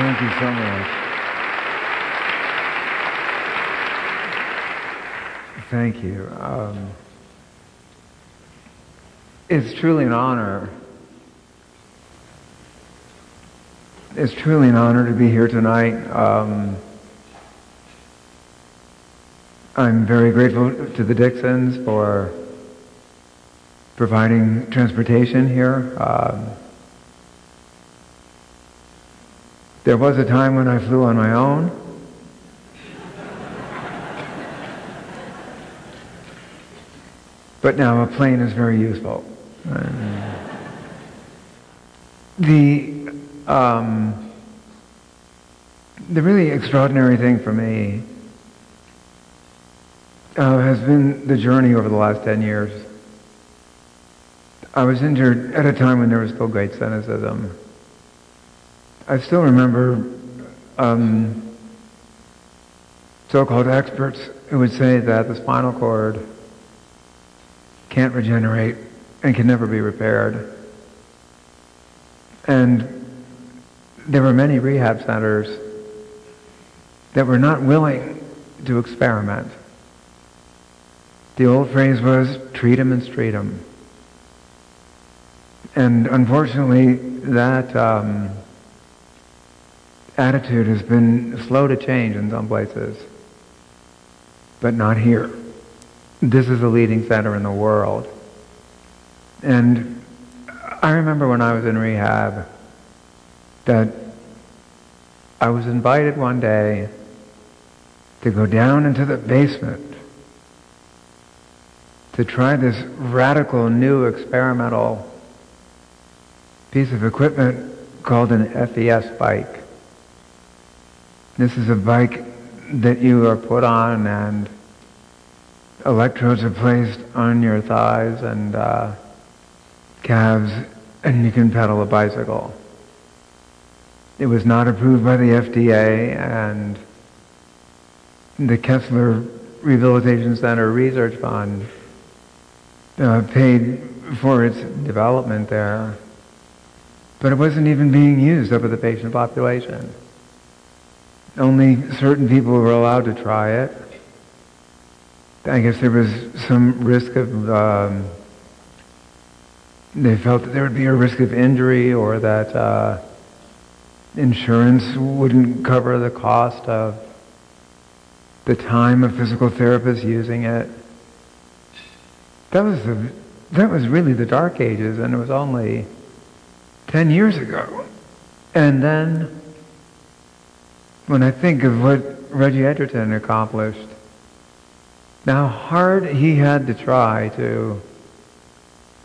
Thank you so much. Thank you. It's truly an honor. It's truly an honor to be here tonight. I'm very grateful to the Dixons for providing transportation here. There was a time when I flew on my own. But now a plane is very useful. The really extraordinary thing for me has been the journey over the last 10 years. I was injured at a time when there was still great cynicism. I still remember so-called experts who would say that the spinal cord can't regenerate and can never be repaired. And there were many rehab centers that were not willing to experiment. The old phrase was, treat 'em and street 'em. And unfortunately, that attitude has been slow to change in some places, but not here. This is the leading center in the world. And I remember when I was in rehab that I was invited one day to go down into the basement to try this radical new experimental piece of equipment called an FES bike. This is a bike that you are put on and electrodes are placed on your thighs and calves, and you can pedal a bicycle. It was not approved by the FDA, and the Kessler Rehabilitation Center Research Fund paid for its development there, but it wasn't even being used over the patient population. Only certain people were allowed to try it. I guess there was some risk of, they felt that there would be a risk of injury, or that insurance wouldn't cover the cost of the time of physical therapists using it. That was really the dark ages, and it was only 10 years ago. And then, when I think of what Reggie Edgerton accomplished, how hard he had to try to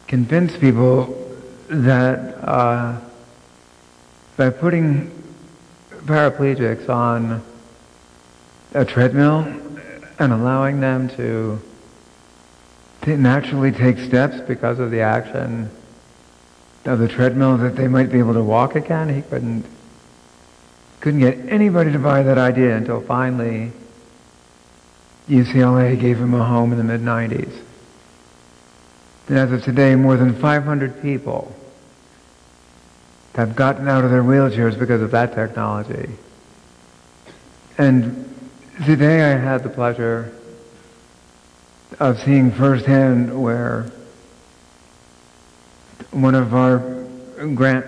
convince people that by putting paraplegics on a treadmill and allowing them to naturally take steps because of the action of the treadmill, that they might be able to walk again. He couldn't get anybody to buy that idea until finally UCLA gave him a home in the mid-90s. And as of today, more than 500 people have gotten out of their wheelchairs because of that technology. And today I had the pleasure of seeing firsthand where one of our grant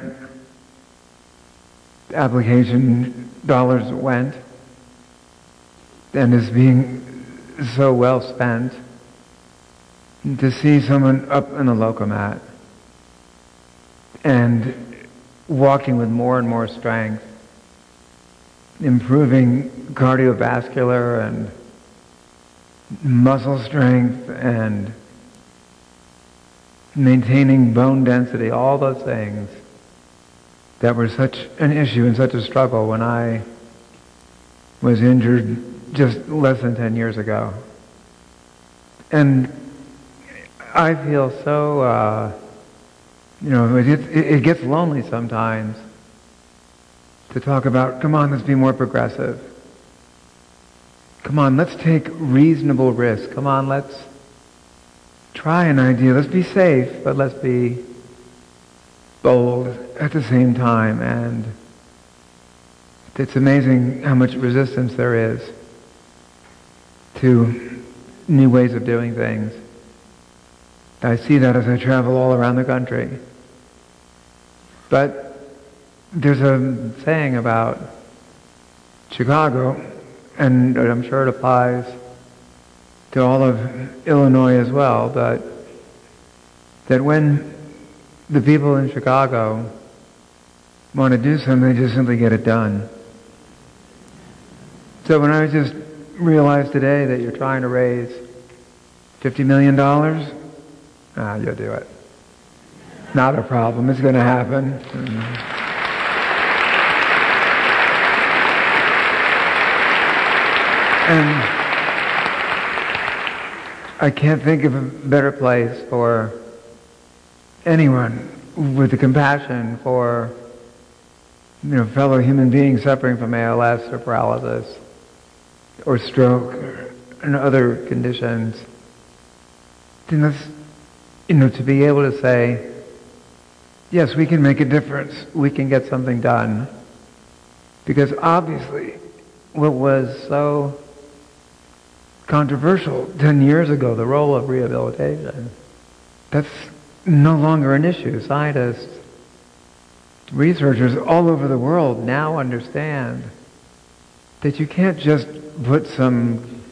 application dollars went, and is being so well spent, to see someone up in a Lokomat and walking with more and more strength, improving cardiovascular and muscle strength and maintaining bone density, all those things that were such an issue and such a struggle when I was injured just less than 10 years ago. And I feel so, it gets lonely sometimes to talk about, come on, let's be more progressive. Come on, let's take reasonable risks. Come on, let's try an idea. Let's be safe, but let's be bold at the same time. And It's amazing how much resistance there is to new ways of doing things. I see that as I travel all around the country. But there's a saying about Chicago, and I'm sure it applies to all of Illinois as well, but that when the people in Chicago want to do something, they just simply get it done. So when I just realized today that you're trying to raise $50 million, you'll do it. Not a problem. It's going to happen. And I can't think of a better place for anyone with the compassion for fellow human beings suffering from ALS or paralysis or stroke and other conditions. To be able to say, yes, we can make a difference. We can get something done. Because obviously, what was so controversial 10 years ago, the role of rehabilitation, that's no longer an issue. Scientists, researchers all over the world now understand that you can't just put some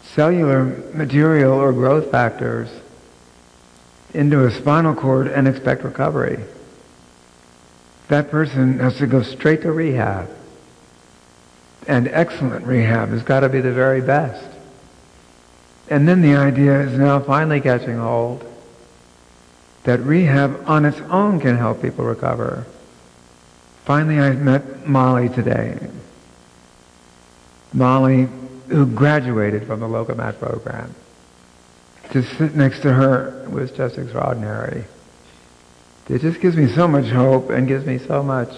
cellular material or growth factors into a spinal cord and expect recovery. That person has to go straight to rehab. And excellent rehab has got to be the very best. And then the idea is now finally catching hold that rehab on its own can help people recover. Finally, I met Molly today. Molly, who graduated from the Lokomat program. To sit next to her was just extraordinary. It just gives me so much hope and gives me so much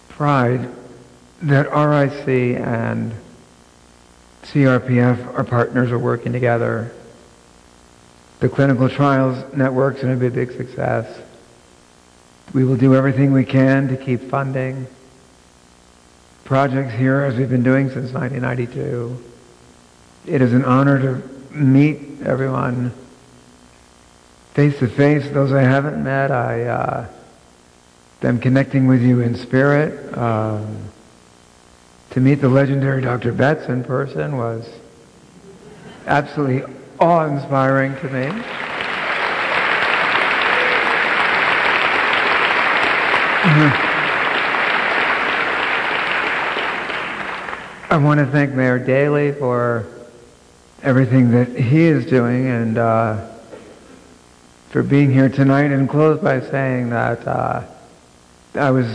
pride that RIC and CRPF, our partners, are working together. The clinical trials network's going to be a big success. We will do everything we can to keep funding projects here as we've been doing since 1992. It is an honor to meet everyone face to face. Those I haven't met, I am connecting with you in spirit. To meet the legendary Dr. Betts in person was absolutely awe-inspiring to me. I want to thank Mayor Daley for everything that he is doing and for being here tonight, and close by saying that I was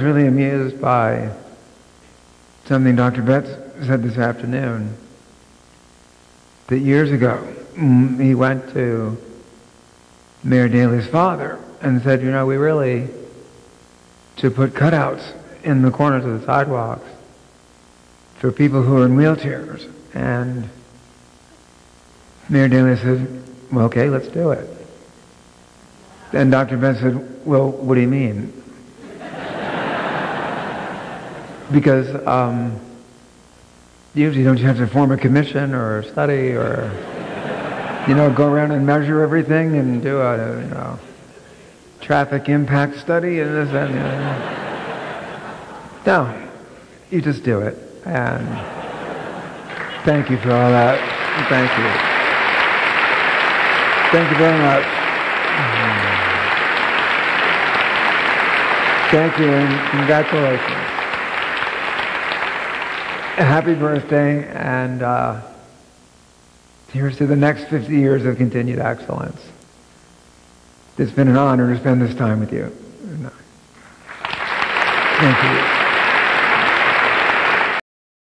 really amused by something Dr. Betts said this afternoon, that years ago he went to Mayor Daley's father and said, we really should put cutouts in the corners of the sidewalks for people who are in wheelchairs. And Mayor Daley said, well, okay, let's do it. And Dr. Betts said, well, what do you mean? Because usually don't you have to form a commission or a study or, go around and measure everything and do a, traffic impact study and this and No, you just do it. And thank you for all that. Thank you. Thank you very much. Thank you and congratulations. Happy birthday, and here's to the next 50 years of continued excellence. It's been an honor to spend this time with you. Thank you.